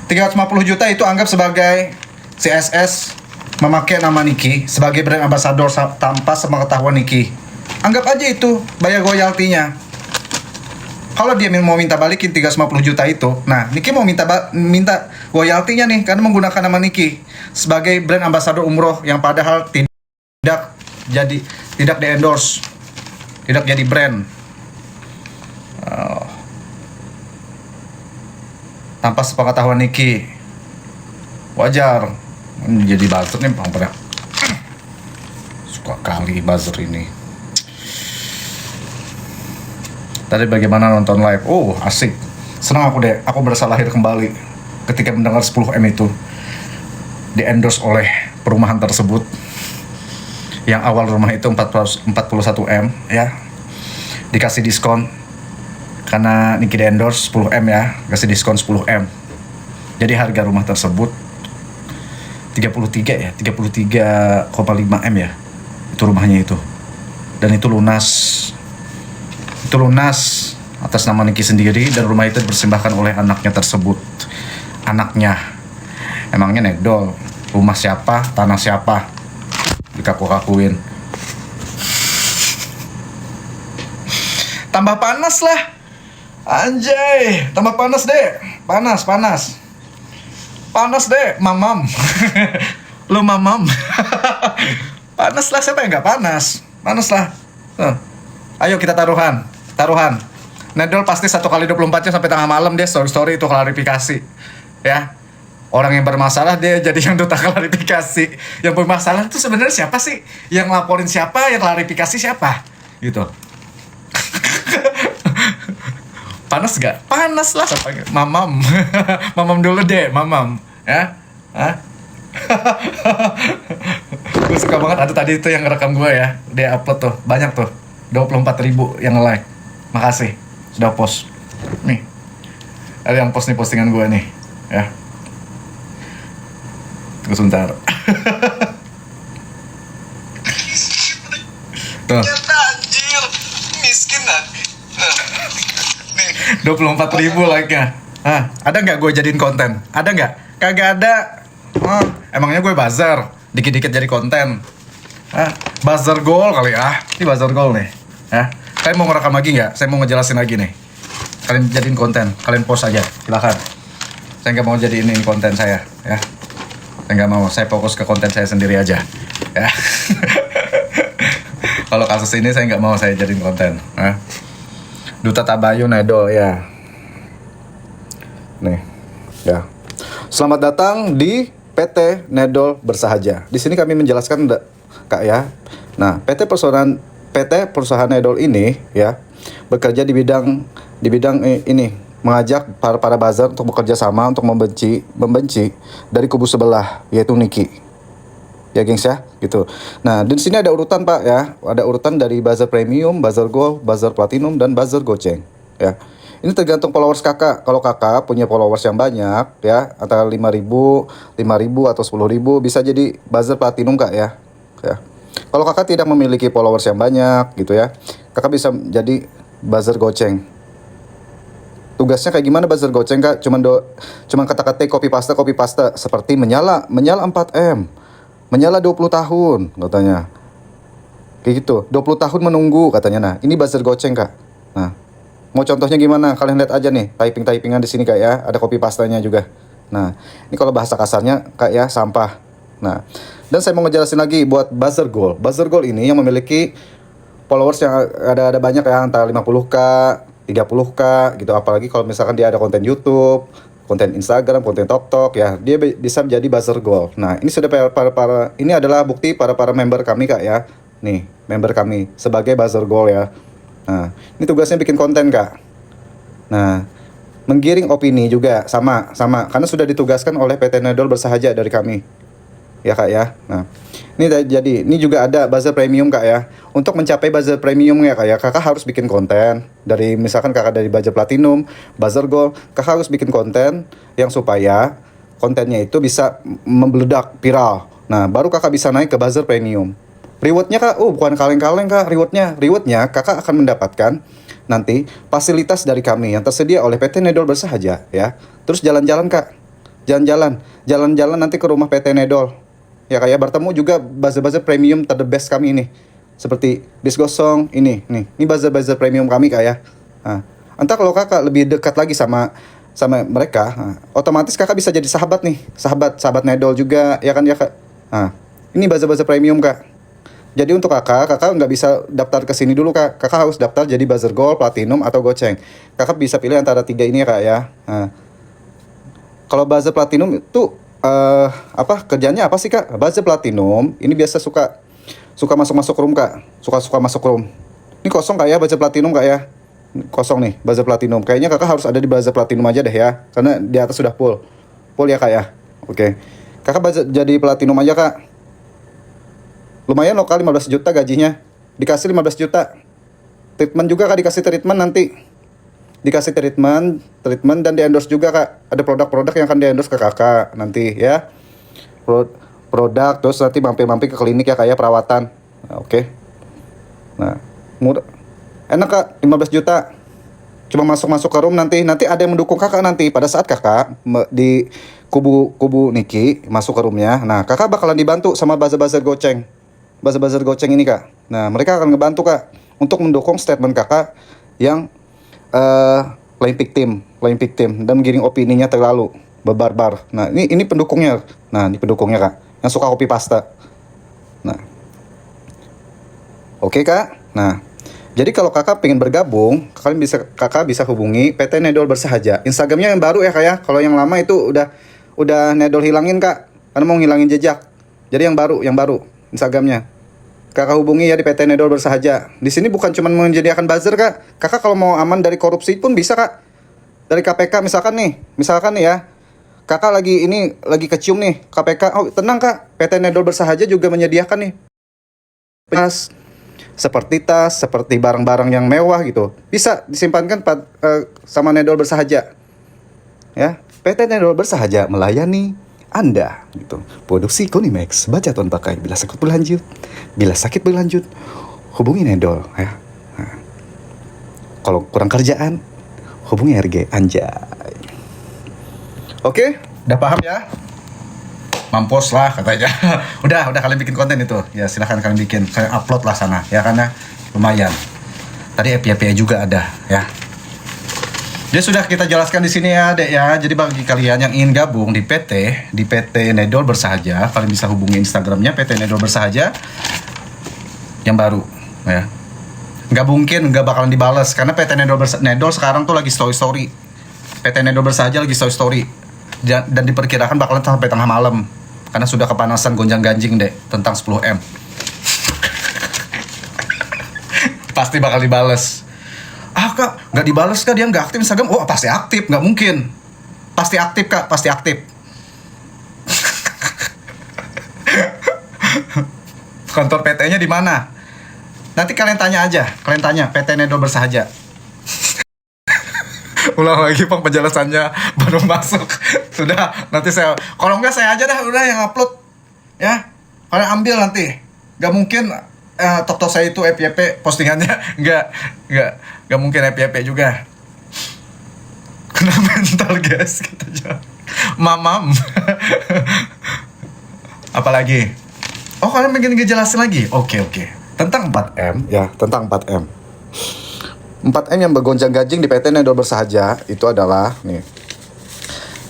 350 juta itu anggap sebagai CSS memakai nama Niki sebagai brand ambassador tanpa sepengetahuan Niki. Anggap aja itu bayar royaltinya. Kalau dia mau minta balikin 350 juta itu, nah Niki mau minta royaltinya nih karena menggunakan nama Niki sebagai brand ambassador umroh yang padahal tidak di-endorse, tidak jadi brand. Tanpa sepengetahuan Niki. Wajar jadi buzzer nih pada suka kali buzzer ini. Tadi bagaimana nonton live? Oh asik, senang aku deh. Aku berasa lahir kembali ketika mendengar 10M itu di endorse oleh perumahan tersebut. Yang awal rumah itu 41M ya, dikasih diskon karena Niki di endorse 10M ya, kasih diskon 10M. Jadi harga rumah tersebut 33,5 M ya, itu rumahnya itu. Dan itu lunas atas nama Niki sendiri, dan rumah itu dipersembahkan oleh anaknya tersebut. Anaknya emangnya nedol, rumah siapa, tanah siapa, dikaku-kakuin. Tambah panas lah, anjay, tambah panas deh, panas deh, mamam. Lu mamam. Panas lah, siapa yang nggak panas? Panas lah. Ayo kita taruhan. Nedol pasti 1x24 jam sampai tengah malam dia story itu klarifikasi. Ya. Orang yang bermasalah dia jadi yang duta klarifikasi. Yang bermasalah itu sebenarnya siapa sih? Yang laporin siapa? Yang klarifikasi siapa? Gitu. Panas gak? Panas lah. Mamam. Mamam dulu deh, mamam. Ya? Hah? Gue suka banget ada tadi itu yang ngerekam gue ya. Dia upload tuh, banyak tuh. 24.000 yang nge-like. Makasih, sudah post. Nih. Ada yang post nih postingan gue nih. Ya. Tunggu sebentar. Tuh. 24.000 like-nya. Ada nggak gue jadiin konten? Ada nggak? Kagak ada. Emangnya gue buzzer? Dikit-dikit jadi konten. Buzzer goal kali ya. Ini buzzer goal nih. Kalian mau ngerekam lagi nggak? Saya mau ngejelasin lagi nih. Kalian jadiin konten. Kalian post aja. Silakan. Saya nggak mau jadiin ini konten saya. Ya. Saya nggak mau. Saya fokus ke konten saya sendiri aja. Ya. Kalau kasus ini saya nggak mau saya jadiin konten. Duta Tabayun Nedol ya. Nih, ya. Selamat datang di PT Nedol Bersahaja. Di sini kami menjelaskan Kak ya. Nah, PT perusahaan Nedol ini ya bekerja di bidang ini, mengajak para buzzer untuk bekerja sama untuk membenci dari kubu sebelah, yaitu Niki. Ya gengs ya, gitu. Nah, di sini ada urutan Pak ya. Ada urutan dari buzzer premium, buzzer gold, buzzer platinum, dan buzzer goceng ya. Ini tergantung followers kakak. Kalau kakak punya followers yang banyak ya, antara 5.000 atau 10.000, bisa jadi buzzer platinum Kak ya. Kalau kakak tidak memiliki followers yang banyak gitu ya, kakak bisa jadi buzzer goceng. Tugasnya kayak gimana buzzer goceng Kak? Cuman kata-kata copy paste seperti menyala 4M. Menyala 20 tahun katanya. Kayak gitu, 20 tahun menunggu katanya. Nah, ini buzzer goceng Kak. Nah, mau contohnya gimana? Kalian lihat aja nih, typingan di sini Kak ya, ada copy pastanya juga. Nah, ini kalau bahasa kasarnya Kak ya, sampah. Nah, dan saya mau ngejelasin lagi buat buzzer gold. Buzzer gold ini yang memiliki followers yang ada banyak ya, antara 50k, 30k gitu. Apalagi kalau misalkan dia ada konten YouTube, konten Instagram, konten TikTok ya, dia bisa menjadi buzzer gold. Nah, ini sudah ini adalah bukti para member kami Kak ya. Nih, member kami sebagai buzzer gold ya. Nah, ini tugasnya bikin konten Kak. Nah, menggiring opini juga sama karena sudah ditugaskan oleh PT Nedol Bersahaja dari kami. Ya Kak ya. Nah, ini juga ada buzzer premium Kak ya. Untuk mencapai buzzer premium ya Kak ya, kakak harus bikin konten. Dari misalkan kakak dari buzzer platinum, buzzer gold, kakak harus bikin konten yang supaya kontennya itu bisa membeledak viral. Nah, baru kakak bisa naik ke buzzer premium. Rewardnya Kak, bukan kaleng-kaleng Kak, rewardnya kakak akan mendapatkan nanti fasilitas dari kami yang tersedia oleh PT Nedol Bersahaja ya. Terus jalan-jalan Kak. jalan-jalan nanti ke rumah PT Nedol. Ya kayak bertemu juga buzzer-buzzer premium the best kami ini. Seperti Bis Gosong ini nih. Ini buzzer-buzzer premium kami kak ya. Nah, entah kalau kakak lebih dekat lagi sama mereka, otomatis kakak bisa jadi sahabat nih, sahabat Nedol juga ya kan ya kak. Nah, ini buzzer-buzzer premium kak. Jadi untuk kakak nggak bisa daftar ke sini dulu kak. Kakak harus daftar jadi buzzer gold, platinum atau goceng. Kakak bisa pilih antara 3 ini ya kak ya. Nah, kalau buzzer platinum itu kerjanya apa sih kak? Buzzer platinum ini biasa suka masuk room kak, suka masuk room. Ini kosong kak ya buzzer platinum kak ya. Kosong nih buzzer platinum. Kayaknya kakak harus ada di buzzer platinum aja deh ya, karena di atas sudah full ya kak ya. Oke, kakak jadi platinum aja kak. Lumayan lokal 15 juta gajinya, dikasih 15 juta. Treatment juga kak, dikasih treatment nanti. Dikasih treatment dan di endorse juga kak. Ada produk-produk yang akan di endorse ke kakak nanti ya. Produk terus nanti mampir-mampir ke klinik ya kayak perawatan. Nah, oke. Nah, murah. Enak kak, 15 juta. Cuma masuk ke room nanti ada yang mendukung kakak nanti pada saat kakak di kubu Niki masuk ke roomnya. Nah, kakak bakalan dibantu sama buzzer-buzzer goceng. Buzzer-buzzer goceng ini kak. Nah, mereka akan ngebantu kak untuk mendukung statement kakak yang playing victim dan menggiring opininya terlalu berbarbar. Nah, ini pendukungnya. Nah, ini pendukungnya kak yang suka copy paste. Nah, oke kak. Nah, jadi kalau kakak pengen bergabung, kakak bisa hubungi PT Nedol Bersahaja. Instagramnya yang baru ya kak ya. Kalau yang lama itu udah Nedol hilangin kak, karena mau ngilangin jejak. Jadi yang baru Instagramnya. Kakak hubungi ya di PT Nedol Bersahaja. Di sini bukan cuma menyediakan buzzer kak. Kakak kalau mau aman dari korupsi pun bisa kak. Dari KPK misalkan nih ya. Kakak lagi kecium nih KPK. Oh tenang kak, PT Nedol Bersahaja juga menyediakan nih tas, seperti barang-barang yang mewah gitu. Bisa disimpankan sama Nedol Bersahaja. Ya, PT Nedol Bersahaja melayani Anda gitu. Produksi Konimax, baca tuan pakai. Bila sakit berlanjut, hubungi Nedol ya. Nah, kalau kurang kerjaan, hubungi RG anjay. Oke, udah paham ya? Mampus lah katanya. udah kalian bikin konten itu. Ya silahkan kalian bikin. Saya upload lah sana ya karena lumayan. Tadi FYP juga ada ya. Jadi sudah kita jelaskan di sini ya, Dek ya. Jadi bagi kalian yang ingin gabung di PT Nedol Bersahaja, kalian bisa hubungi Instagramnya PT Nedol Bersahaja yang baru ya. Nggak bakalan dibales karena PT Nedol sekarang tuh lagi story. PT Nedol Bersahaja lagi story. Dan diperkirakan bakalan sampai tengah malam karena sudah kepanasan gonjang-ganjing deh tentang 10M. Pasti bakal dibales. Kak, nggak dibales kak, dia nggak aktif Instagram. Oh pasti aktif, nggak mungkin. Pasti aktif kak, pasti aktif. Kantor PT-nya di mana? Nanti kalian tanya PT Nedol Bersahaja. Ulang lagi Bang penjelasannya baru masuk. Sudah, nanti kalau enggak saya aja dah udah yang upload. Ya. Kalian ambil nanti. Gak mungkin tok saya itu FYP postingannya enggak mungkin FYP juga. Kena mental guys gitu aja. Mamam. Apalagi? Oh, kalian pengen ngejelasin lagi? Oke. Tentang 4M ya, tentang 4M. 4M yang bergonjang-ganjing di PT Nedol Bersahaja itu adalah nih.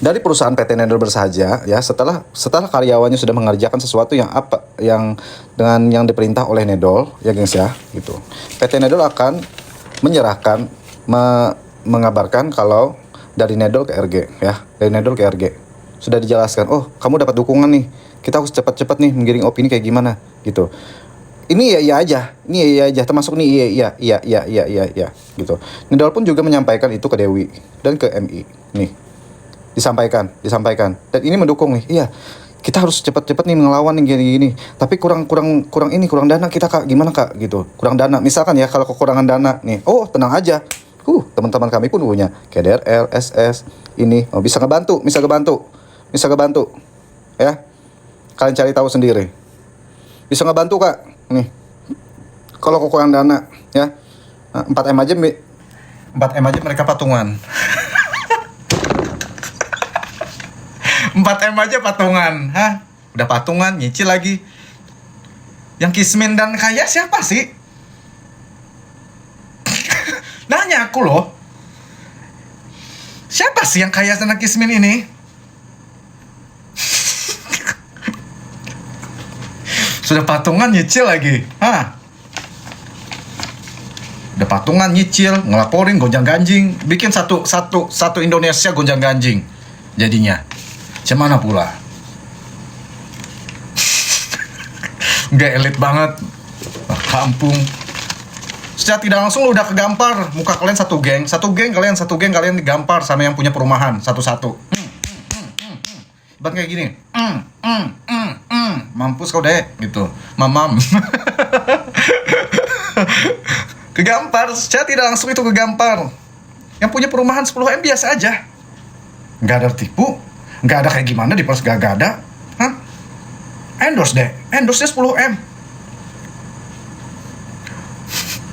Dari perusahaan PT Nedol Bersahaja ya, setelah karyawannya sudah mengerjakan sesuatu yang diperintah oleh Nedol ya guys ya, gitu. PT Nedol akan menyerahkan mengabarkan kalau dari Nedol ke RG ya, dari Nedol ke RG. Sudah dijelaskan, "Oh, kamu dapat dukungan nih. Kita harus cepat-cepat nih menggiring opini kayak gimana." gitu. Ini iya aja, termasuk nih iya gitu. Nedol pun juga menyampaikan itu ke Dewi dan ke MI. Nih, disampaikan. Dan ini mendukung nih. Iya, kita harus cepat-cepat nih melawan nih gini. Tapi kurang dana kita kak, gimana kak gitu. Kurang dana, misalkan ya kalau kekurangan dana nih. Oh tenang aja. Teman-teman kami pun punya KDRL, SS, ini bisa ngebantu. Ya, kalian cari tahu sendiri. Bisa ngebantu kak. Nih, kalau kekurangan dana ya, 4M aja mereka patungan. 4M aja patungan. Hah? Udah patungan, nyicil lagi. Yang Kismin dan kaya siapa sih? Nanya aku loh. Siapa sih yang kaya sama Kismin ini? Sudah patungan nyicil lagi. Hah? Udah patungan nyicil, ngelaporin gonjang-ganjing, bikin satu Indonesia gonjang-ganjing. Jadinya. Cemana pula? Nggak elit banget. Kampung. Secara tidak langsung lu udah kegampar. Muka kalian satu geng kalian digampar sama yang punya perumahan satu-satu. Ibarat kayak gini. Mampus kau deh gitu. Mamam. Kegampar, secara tidak langsung itu kegampar. Yang punya perumahan 10M biasa aja. Nggak ada tipu, nggak ada kayak gimana di pos gak ada. Hah? Endorse deh 10M.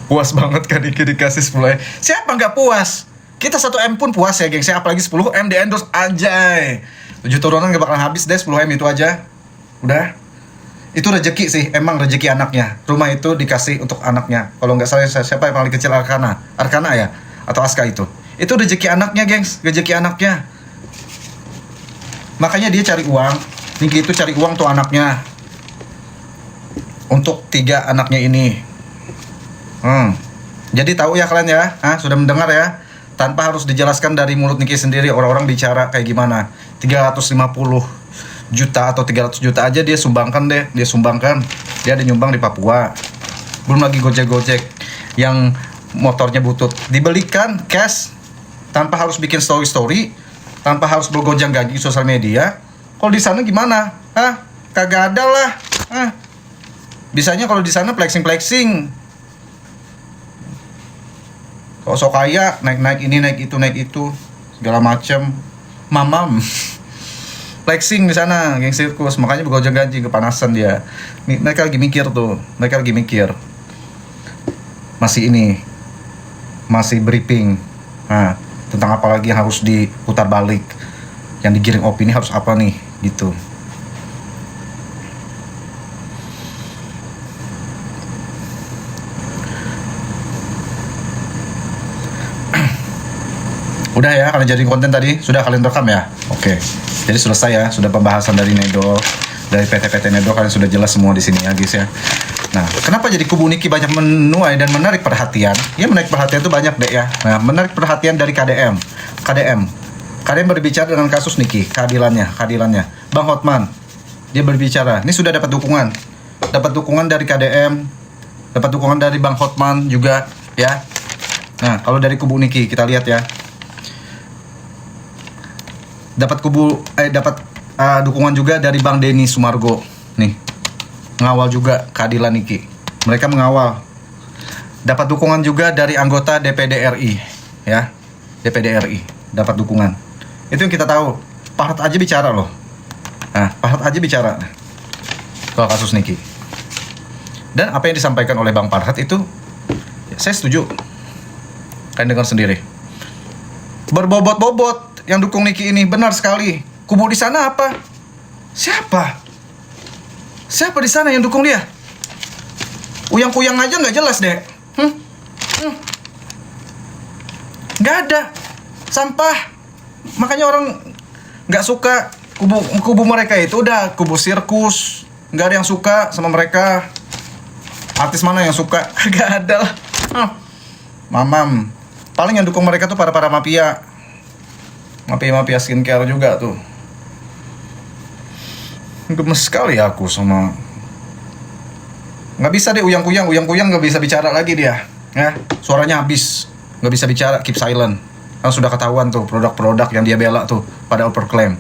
Puas banget kan dikasih 10M. Siapa nggak puas? Kita 1M pun puas ya geng. Saya apalagi 10M di endorse anjay. 7 turunan gak bakal habis deh 10M itu aja. Udah. Itu rezeki sih, emang rezeki anaknya. Rumah itu dikasih untuk anaknya. Kalau nggak salah siapa yang paling kecil Arkana ya? Atau Aska itu. Itu rezeki anaknya gengs, rezeki anaknya. Makanya dia cari uang. Niki itu cari uang tuh anaknya. Untuk 3 anaknya ini. Jadi tahu ya kalian ya, sudah mendengar ya, tanpa harus dijelaskan dari mulut Niki sendiri, orang-orang bicara kayak gimana. 350 juta atau 300 juta aja dia sumbangkan. Dia ada nyumbang di Papua. Belum lagi gojek yang motornya butut dibelikan cash, tanpa harus bikin story, tanpa harus bergonjang-ganjing sosial media. Kalau di sana gimana? Kagak ada lah. Bisanya kalau di sana flexing. Kalau sok kaya, naik ini, naik itu, segala macam. Mamam. Flexing di sana, geng sirkus. Makanya bergonjang-ganjing, kepanasan dia. Mereka lagi mikir tuh. Masih briefing. Tentang apa lagi yang harus diputar balik. Yang digiring opini harus apa nih, gitu. Udah ya, kalian jadi konten tadi? Sudah kalian rekam ya? Oke. Jadi selesai ya, sudah pembahasan dari Nedol, dari PT Nedol, kalian sudah jelas semua di sini ya guys ya. Nah, kenapa jadi kubu Niki banyak menuai dan menarik perhatian? Ya menarik perhatian itu banyak deh ya. Nah, menarik perhatian dari KDM berbicara dengan kasus Niki, keadilannya. Bang Hotman, dia berbicara. Ini sudah dapat dukungan dari KDM, dapat dukungan dari Bang Hotman juga ya. Nah, kalau dari kubu Niki kita lihat ya. Dapat dukungan juga dari Bang Denny Sumargo nih, mengawal juga keadilan Niki. Mereka mengawal. Dapat dukungan juga dari anggota DPD RI ya, DPD RI dapat dukungan. Itu yang kita tahu. Pak Harhat aja bicara loh. Pak Harhat aja bicara soal kasus Niki. Dan apa yang disampaikan oleh Bang Farhat itu ya, saya setuju. Kalian dengar sendiri. Berbobot-bobot yang dukung Niki ini, benar sekali. Kubu di sana apa? Siapa di sana yang dukung dia? Uyang-kuyang aja nggak jelas deh. Nggak ada. Sampah. Makanya orang nggak suka kubu mereka itu. Udah kubu sirkus. Nggak ada yang suka sama mereka. Artis mana yang suka? Nggak ada lah. Mamam. Paling yang dukung mereka tuh para mafia. Mafia skincare juga tuh. Gemes sekali aku sama. Nggak bisa deh uyang-kuyang nggak bisa bicara lagi dia. Ya, suaranya habis. Nggak bisa bicara, keep silent. Kan sudah ketahuan tuh produk-produk yang dia bela tuh pada overclaim.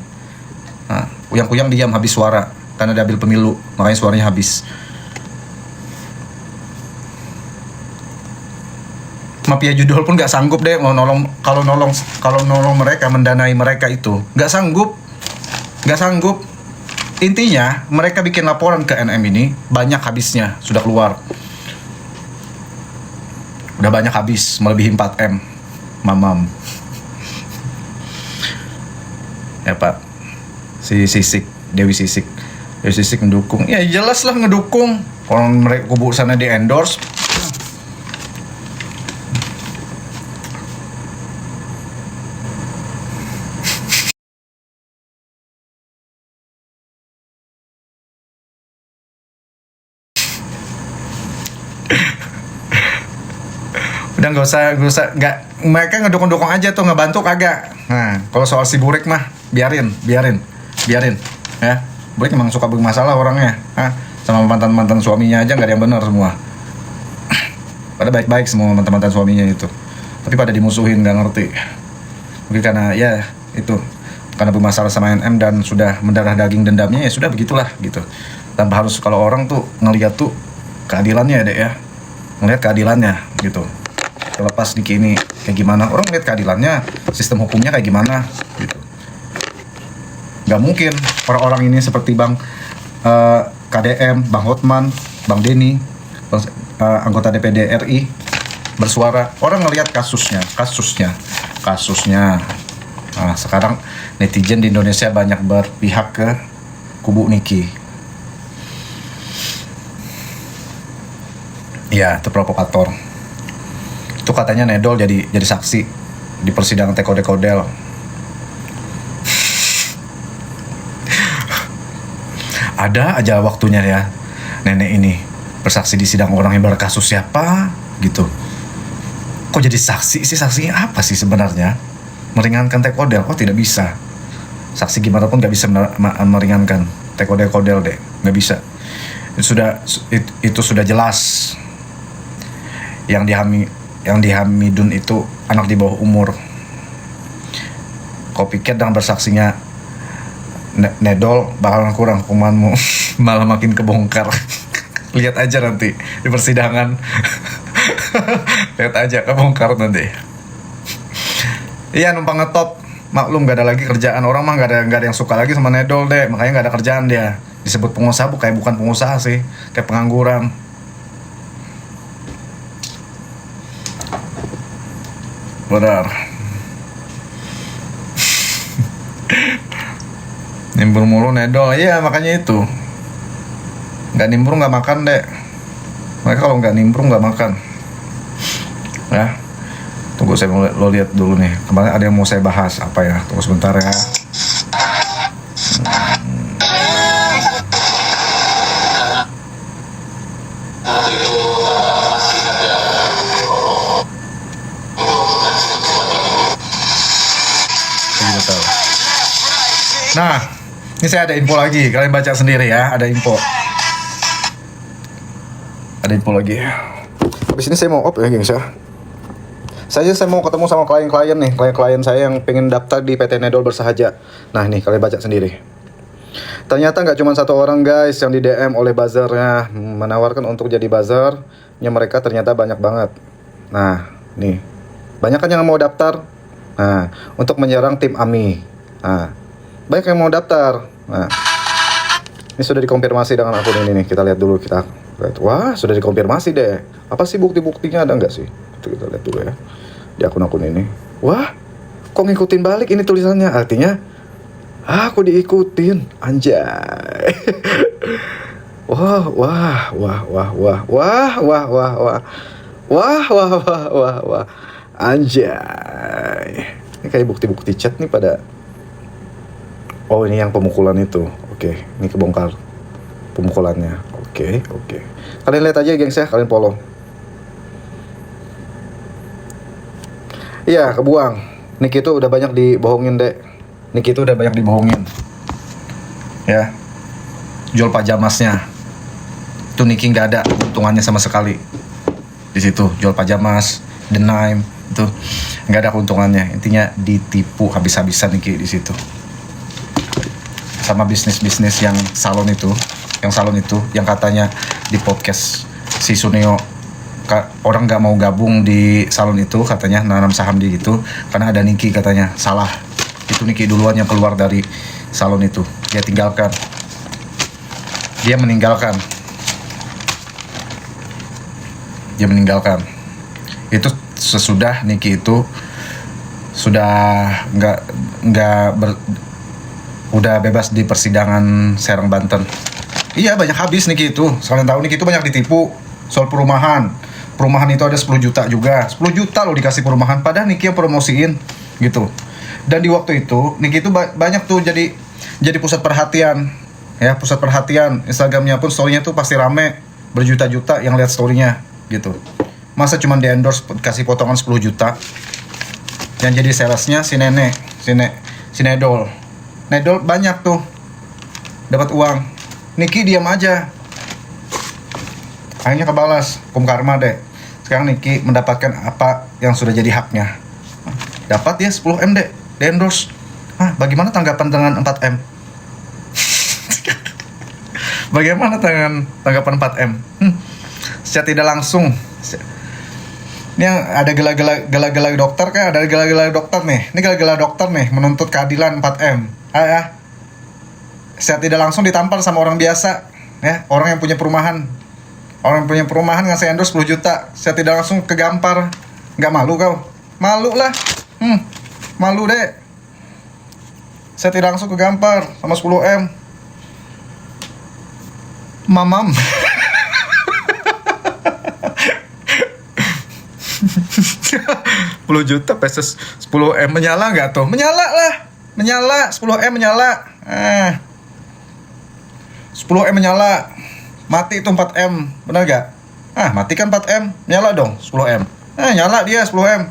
Nah, uyang-kuyang diam, habis suara karena dia ambil pemilu, makanya suaranya habis. Mafia judul pun nggak sanggup deh mau nolong mereka, mendanai mereka itu nggak sanggup. Intinya mereka bikin laporan ke NM ini banyak habisnya, sudah keluar, udah banyak habis, melebihi 4M. Mamam ya Pak, si Dewi Sisik mendukung. Ya jelas lah ngedukung. Orang mereka kubu sana di endorse. Udah nggak mereka ngedukung aja tuh, ngebantu kagak. Nah kalau soal si Burik mah biarin ya. Burik emang suka bermasalah orangnya, sama mantan suaminya aja nggak ada yang benar semua. Pada baik semua mantan suaminya itu, tapi pada dimusuhin, nggak ngerti. Mungkin karena ya itu, karena bermasalah sama NM dan sudah mendarah daging dendamnya, ya sudah begitulah gitu. Tanpa harus, kalau orang tuh ngelihat tuh keadilannya deh ya, ngelihat keadilannya gitu. Terlepas Niki ini kayak gimana, orang lihat keadilannya, sistem hukumnya kayak gimana gitu. Gak mungkin orang-orang ini seperti Bang KDM, Bang Hotman, Bang Denny, anggota DPD RI bersuara. Orang ngelihat kasusnya. Nah, sekarang netizen di Indonesia banyak berpihak ke kubu Niki. Ya, itu provokator. Itu katanya Nedol jadi saksi di persidangan Teko-Dekodel. Ada aja waktunya ya nenek ini bersaksi di sidang orang yang berkasus siapa gitu. Kok jadi saksi sih? Saksinya apa sih sebenarnya? Meringankan Teko-Del? Oh tidak bisa. Saksi gimana pun gak bisa meringankan Teko-Dekodel deh, gak bisa. Itu sudah jelas. Yang di Hamidun itu anak di bawah umur. Kau pikir dengan bersaksinya Nedol bakal kurang hukumanmu? Malah makin kebongkar. Lihat aja nanti di persidangan. Lihat aja kebongkar nanti. Iya, numpang ngetop. Maklum gak ada lagi kerjaan. Orang mah gak ada yang suka lagi sama Nedol deh. Makanya gak ada kerjaan dia. Disebut pengusaha, bukan pengusaha sih, kayak pengangguran. Benar. Nimbrung mulu Nedol. Iya makanya itu. Gak nimbrung gak makan deh. Mereka kalau gak nimbrung gak makan. Ya. Tunggu saya lo lihat dulu nih. Kemarin ada yang mau saya bahas apa ya. Tunggu sebentar ya. Nah, ini saya ada info lagi. Kalian baca sendiri ya. Ada info lagi. Habis ini saya mau ya gengs ya. Saya mau ketemu sama klien-klien nih. Klien saya yang pengen daftar di PT Nedol Bersahaja. Nah nih kalian baca sendiri. Ternyata nggak cuma satu orang guys yang di DM oleh buzzernya menawarkan untuk jadi buzzernya mereka, ternyata banyak banget. Nah nih banyak kan yang mau daftar. Nah untuk menyerang tim AMI. Nah banyak yang mau daftar. Nah ini sudah dikonfirmasi dengan akun ini nih. Kita lihat dulu, kita lihat. Wah sudah dikonfirmasi deh. Apa sih bukti-buktinya, ada nggak sih? Itu kita lihat dulu ya di akun-akun ini. Wah kok ngikutin balik ini tulisannya, artinya aku diikutin, anjay. Wah, anjay. Ini kayak bukti-bukti chat nih pada. Oh ini yang pemukulan itu. Oke, ini kebongkar pemukulannya. Oke. Kalian lihat aja gengs ya, kalian follow. Iya, kebuang. Niki itu udah banyak dibohongin, Dek. Ya. Jual pajamasnya. Itu Niki nggak ada untungannya sama sekali. Di situ jual pajamas, denim itu nggak ada keuntungannya. Intinya ditipu habis-habisan Niki di situ. Sama bisnis-bisnis yang salon itu yang katanya di podcast si Suneo, orang nggak mau gabung di salon itu katanya, nanam saham di itu karena ada Niki katanya. Salah, itu Niki duluan yang keluar dari salon itu. Dia meninggalkan itu sesudah Niki itu sudah udah bebas di persidangan Serang Banten. Iya, banyak habis Niki itu. Kalian tahu Niki itu banyak ditipu soal perumahan. Perumahan itu ada 10 juta juga. 10 juta loh dikasih perumahan, padahal Niki yang promosiin gitu. Dan di waktu itu Niki itu banyak tuh jadi pusat perhatian. Ya, pusat perhatian. Instagramnya pun story-nya tuh pasti rame, berjuta-juta yang lihat story-nya gitu. Masa cuma di endorse kasih potongan 10 juta. Yang jadi salesnya si nenek, si Nedol. Nedol banyak tuh dapat uang. Niki diam aja. Akhirnya kebalas, hukum karma deh. Sekarang Niki mendapatkan apa yang sudah jadi haknya. Dapat dia 10M deh, di endorse. Bagaimana tanggapan dengan 4M? Bagaimana tanggapan 4M? Secara tidak langsung. Ini yang ada gela-gela dokter kan? Ada gela-gela dokter nih. Ini gela-gela dokter nih menuntut keadilan 4M. Secara tidak langsung ditampar sama orang biasa, ya, orang yang punya perumahan. Orang yang punya perumahan ngasih endorse 10 juta. Secara tidak langsung kegampar. Nggak malu kau? Malu lah. Malu deh. Saya tidak langsung kegampar sama 10M. Mamam. 10 juta pesos 10M menyala nggak tuh? Menyala lah. Menyala 10M menyala. 10M menyala. Mati itu 4M. Benar gak? Mati kan 4M. Nyala dong 10M. Nyala dia 10M.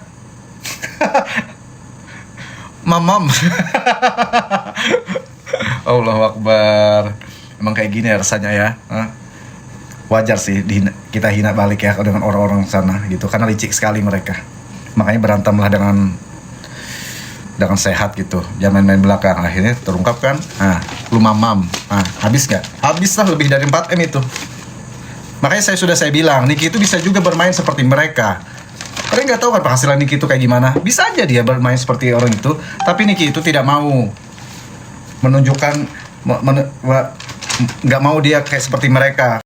Mamam. Allahu Akbar. Emang kayak gini ya rasanya ya. Wajar sih kita hina balik ya dengan orang-orang sana gitu, karena licik sekali mereka. Makanya berantemlah dengan sehat gitu, jangan main-main belakang. Akhirnya terungkap kan, lu mamam. Habis gak? Habis lah, lebih dari 4M itu. Makanya saya bilang Niki itu bisa juga bermain seperti mereka. Kalian nggak tahu kan penghasilan Niki itu kayak gimana? Bisa aja dia bermain seperti orang itu, tapi Niki itu tidak mau menunjukkan nggak mau dia kayak seperti mereka.